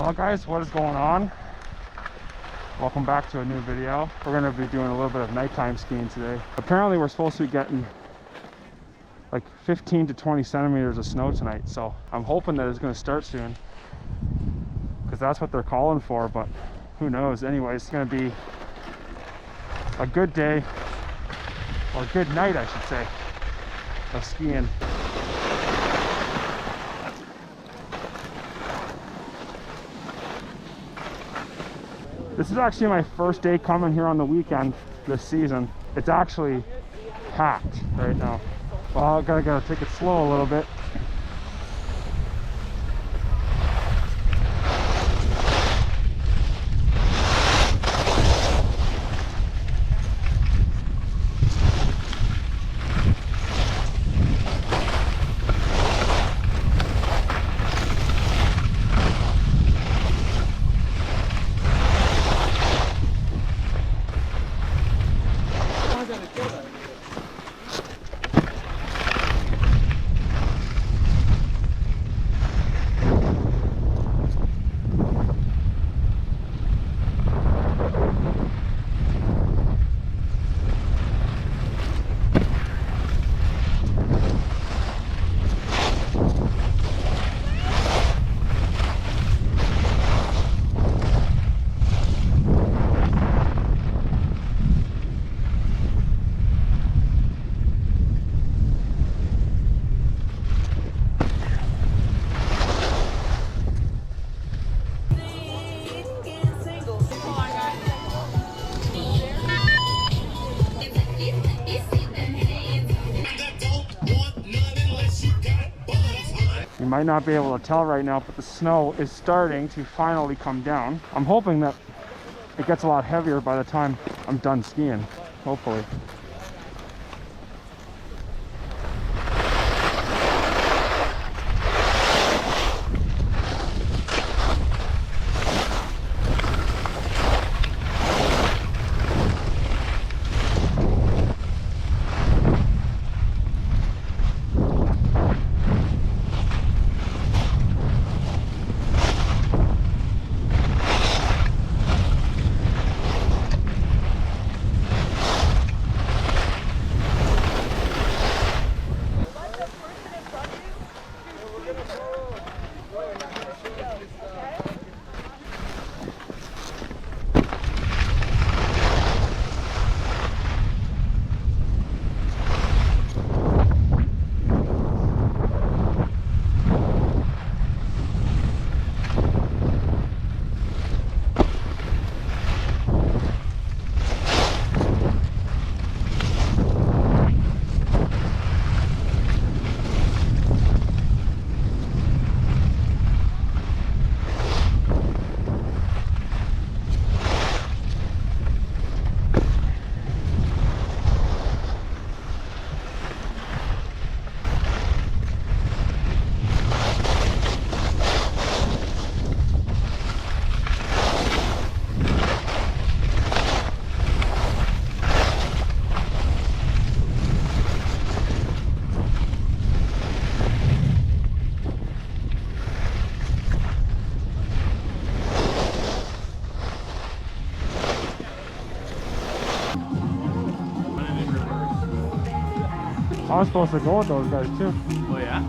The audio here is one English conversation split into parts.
Well guys, what is going on? Welcome back to a new video. We're going to be doing a little bit of nighttime skiing today. Apparently we're supposed to be getting like 15 to 20 centimeters of snow tonight, so I'm hoping that it's going to start soon because that's what they're calling for, but who knows. Anyways, it's going to be a good day, or a good night I should say, of skiing. This is actually my first day coming here on the weekend this season. It's actually packed right now. Well, I gotta take it slow a little bit. You might not be able to tell right now, but the snow is starting to finally come down. I'm hoping that it gets a lot heavier by the time I'm done skiing, hopefully. I was supposed to go with those guys too. Oh yeah?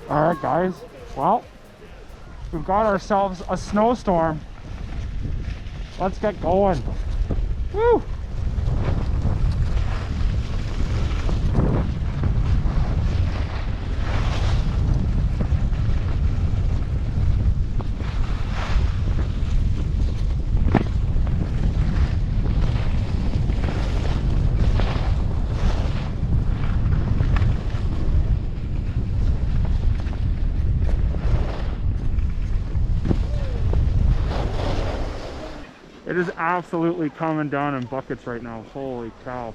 Alright guys, well, we've got ourselves a snowstorm. Let's get going. Woo! is absolutely coming down in buckets right now. Holy cow.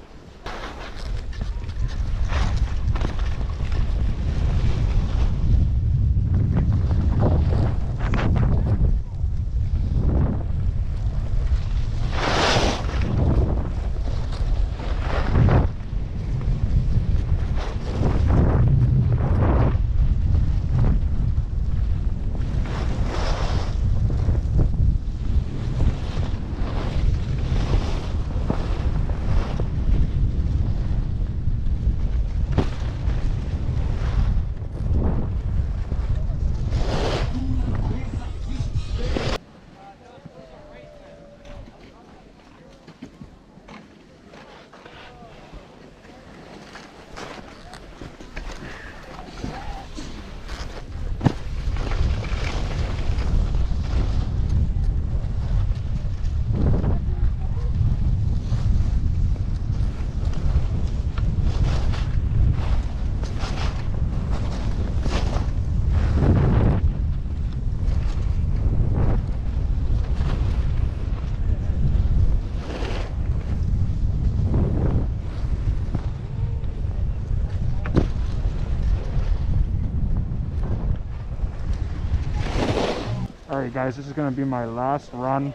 Alright guys, this is going to be my last run.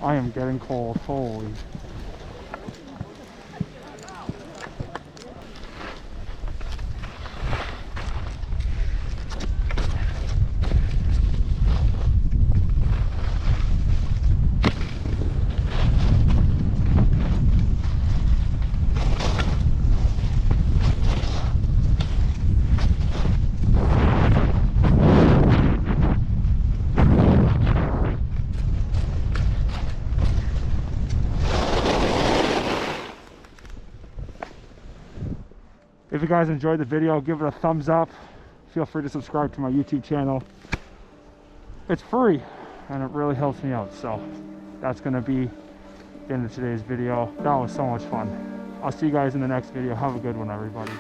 I am getting cold. Holy. If you guys enjoyed the video, give it a thumbs up. Feel free to subscribe to my YouTube channel. It's free and it really helps me out. So that's going to be the end of today's video. That was so much fun. I'll see you guys in the next video. Have a good one, everybody.